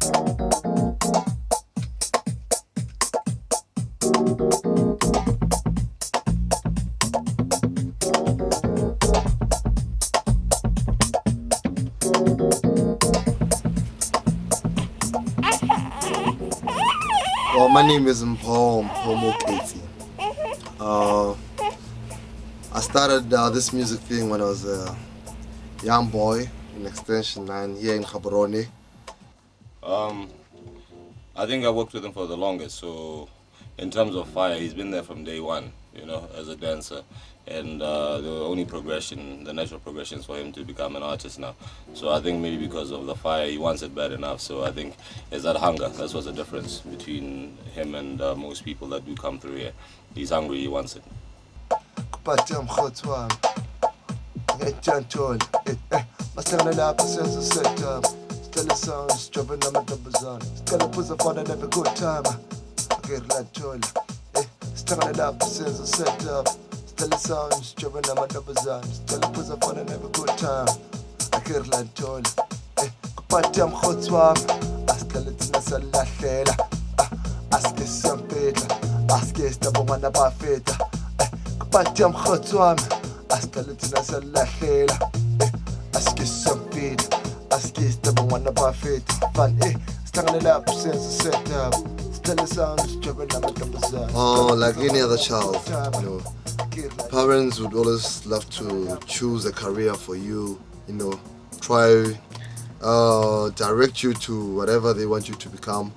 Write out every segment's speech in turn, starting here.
Well, my name is Mpho Mooketsi. I started this music thing when I was a young boy in Extension 9 here in Gaborone. I think I worked with him for the longest, so in terms of fire, he's been there from day one, as a dancer. And the only progression, the natural progression is for him to become an artist now. So I think maybe because of the fire, he wants it bad enough. So I think it's that hunger. That's what's the difference between him and most people that do come through here. He's hungry, he wants it. Tell the sounds, jumping on my double zones. Tell the puss up on and have a good time. I can't let toll. Party am hot swap. Ask a little salahela. Ask us some peta. Ask us the one about feta. Party am hot swap. Ask a little salahela. Ask us some peta. Ask us the one about feta. Fun, stung it up since the setup. Tell the sounds, jumping on my double zones. Oh, like any other child, parents would always love to choose a career for you, try direct you to whatever they want you to become.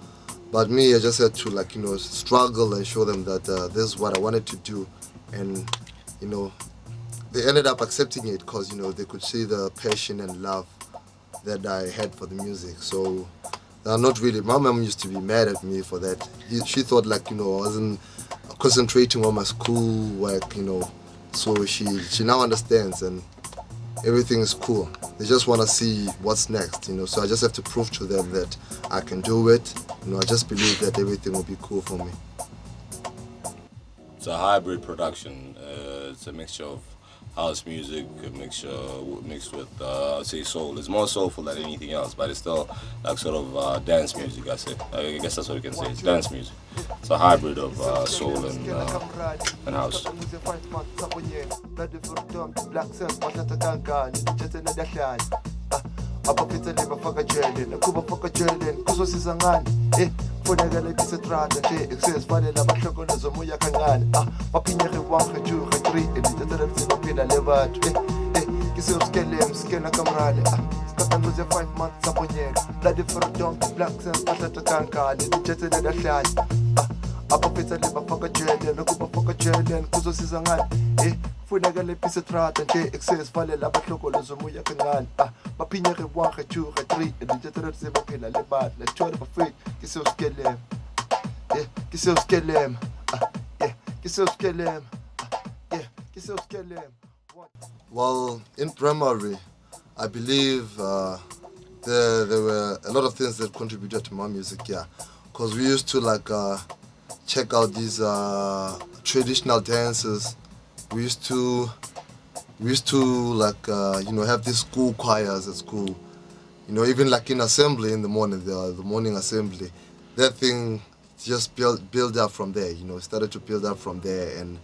But me, I just had to struggle and show them that this is what I wanted to do. And they ended up accepting it because they could see the passion and love that I had for the music. So not really. My mom used to be mad at me for that. She thought I wasn't concentrating on my school work, so she now understands and everything is cool. They just want to see what's next, so I just have to prove to them that I can do it. I just believe that everything will be cool for me. It's a hybrid production. It's a mixture of house music, mixed with I'd say soul. It's more soulful than anything else, but it's still sort of dance music. I guess that's what you can say. It's dance music. It's a hybrid of soul and house. Funeka lepisa trata nje excess vale lapha hloko lezomuya kancane baphinya ke 1 ke 2 ke 3 edithatha sebaphila lebali lethola bafake kisewuskelem kisewuskelem kisewuskelem kisewuskelem. Well, in primary, I believe there were a lot of things that contributed to my music, because we used to check out these traditional dances. We used to have these school choirs at school. Even in assembly in the morning, the morning assembly, that thing just built up from there. It started to build up from there, and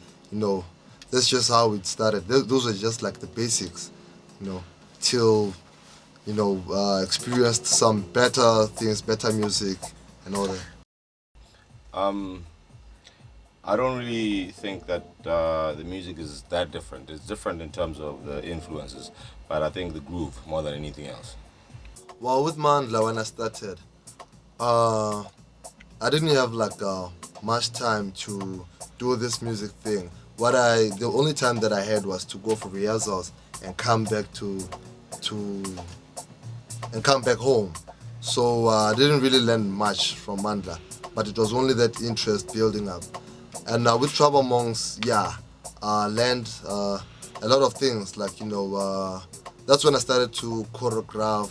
that's just how it started. Those were just the basics, till experienced some better things, better music, and all that. I don't really think that the music is that different. It's different in terms of the influences, but I think the groove more than anything else. Well, with Mandla, when I started, I didn't have much time to do this music thing. The only time that I had was to go for rehearsals and come back back home. So I didn't really learn much from Mandla, but it was only that interest building up. And with Trouble Monks, I learned a lot of things. That's when I started to choreograph.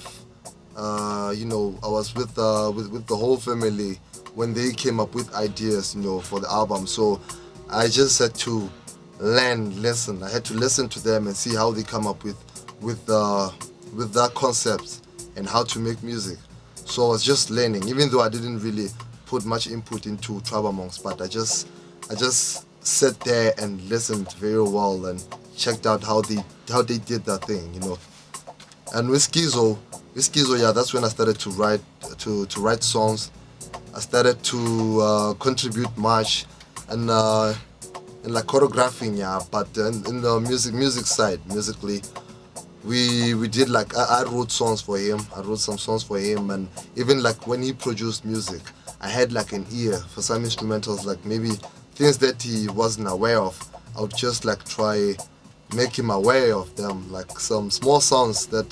I was with the whole family when they came up with ideas, for the album. So I just had to listen. I had to listen to them and see how they come up with their concepts and how to make music. So I was just learning, even though I didn't really put much input into Tribal Monks, but I just sat there and listened very well and checked out how they did that thing, you know. And with Skizzo, yeah, that's when I started to write songs. I started to contribute much and like choreographing, yeah. But in the music side, musically, we did like I wrote songs for him. I wrote some songs for him, and even like when he produced music, I had like an ear for some instrumentals, like maybe things that he wasn't aware of. I would just like try make him aware of them, like some small songs that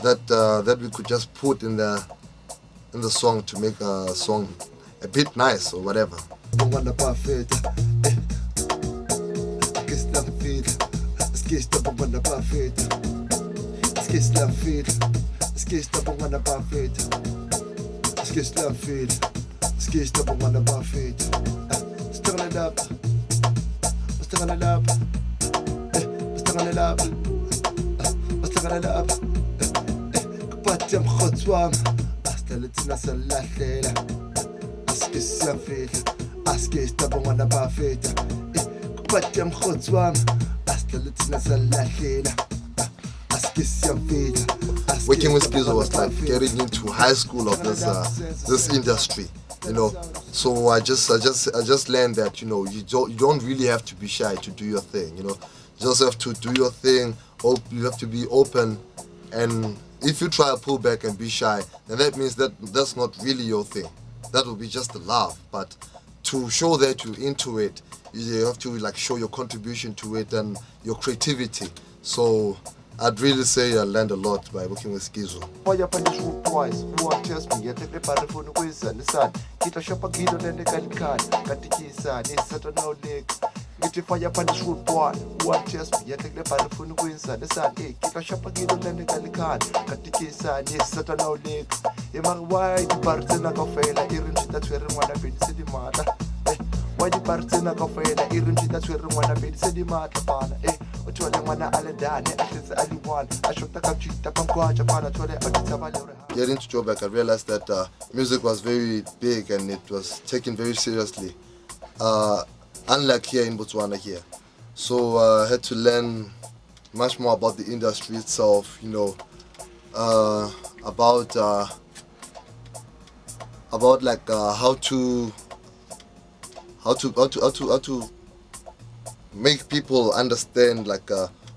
that we could just put in the song to make a song a bit nice or whatever. Working with Skizzo was like getting into high school of this industry, you know. So I just learned that, you know, you don't really have to be shy to do your thing, you know. You just have to do your thing. You have to be open, and if you try to pull back and be shy, then that means that that's not really your thing. That will be just a laugh. But to show that you're into it, you have to like show your contribution to it and your creativity. So I'd really say I learned a lot by working with Skizzo. Getting to Joburg, I realized that music was very big and it was taken very seriously, unlike here in Botswana here. So I had to learn much more about the industry itself, you know, about like how to make people understand like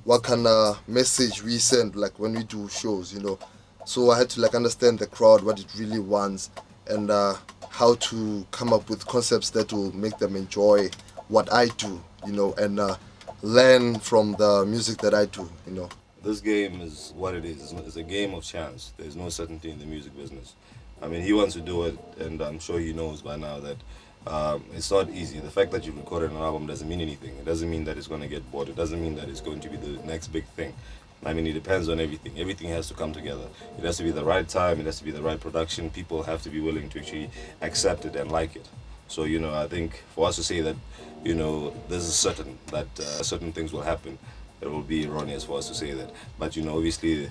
what kind of message we send like when we do shows, you know. So I had to like understand the crowd, what it really wants, and how to come up with concepts that will make them enjoy what I do, you know, and learn from the music that I do, you know. This game is what it is. It's a game of chance. There's no certainty in the music business. I mean, he wants to do it, and I'm sure he knows by now that it's not easy. The fact that you've recorded an album doesn't mean anything. It doesn't mean that it's going to get bought. It doesn't mean that it's going to be the next big thing. I mean, it depends on everything. Everything has to come together. It has to be the right time. It has to be the right production. People have to be willing to actually accept it and like it. So, you know, I think for us to say that, you know, this is certain, that certain things will happen, it will be erroneous for us to say that. But, you know, obviously,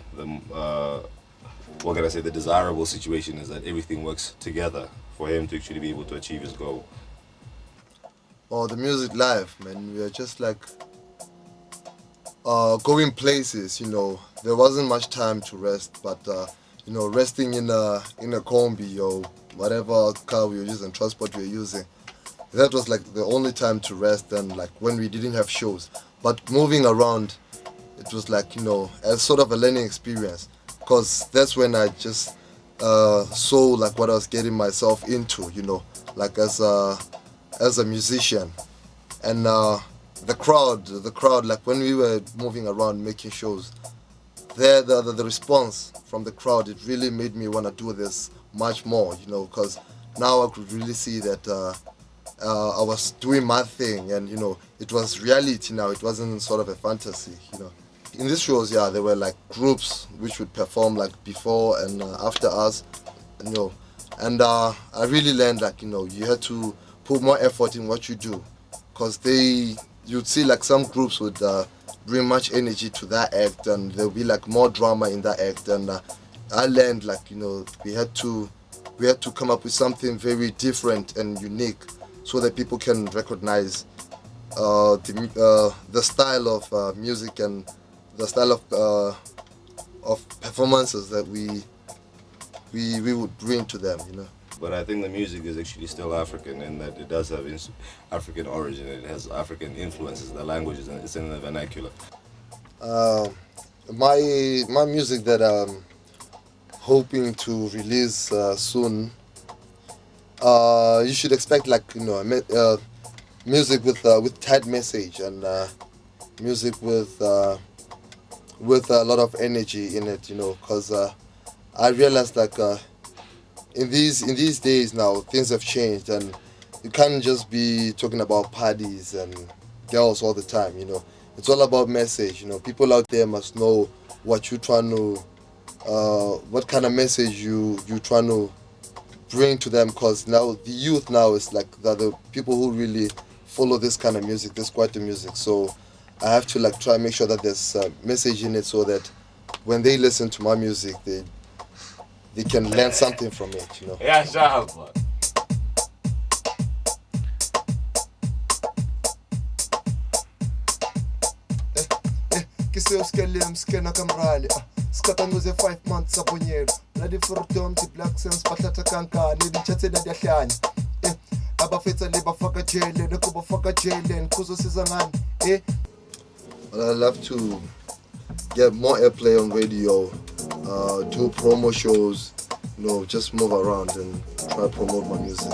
what can I say, the desirable situation is that everything works together for him to actually be able to achieve his goal. Oh, the music life, man. We are just like going places, you know. There wasn't much time to rest, but you know, resting in a combi or whatever car we were using, transport we were using, that was like the only time to rest, and like when we didn't have shows. But moving around, it was like, you know, as sort of a learning experience, because that's when I just saw like what I was getting myself into, you know, like as a musician. And the crowd, like when we were moving around making shows, the response from the crowd, it really made me want to do this much more, you know, because now I could really see that I was doing my thing, and you know, it was reality now. It wasn't sort of a fantasy, you know. In these shows, yeah, there were like groups which would perform like before and after us, you know, and I really learned that, you know, you had to put more effort in what you do, because you'd see like some groups would bring much energy to that act, and there'll be like more drama in that act, and I learned, like, we had to come up with something very different and unique so that people can recognize the style of music and the style of performances that we would bring to them, But I think the music is actually still African in that it does have African origin. It has African influences. The language it's in the vernacular. My music that I'm hoping to release soon. You should expect, like, music with tight message and music with a lot of energy in it, because I realized, like, in these days now, things have changed, and you can't just be talking about parties and girls all the time. It's all about message. People out there must know what you're trying to, what kind of message you trying to bring to them, because now the youth now is like the people who really follow this kind of music, this kwaito music. So I have to, like, try and make sure that there's a message in it, so that when they listen to my music, they can learn something from it. Yeah, sharp. Skena kamrali skatanguze 5 months abonyelo bloody freedom the black sense bathatha kankane dithathe na diahlanya abafetsa le bafaka jele nokuba faka jele kuzosiza ngani I love to get more airplay on radio, do promo shows, just move around and try to promote my music.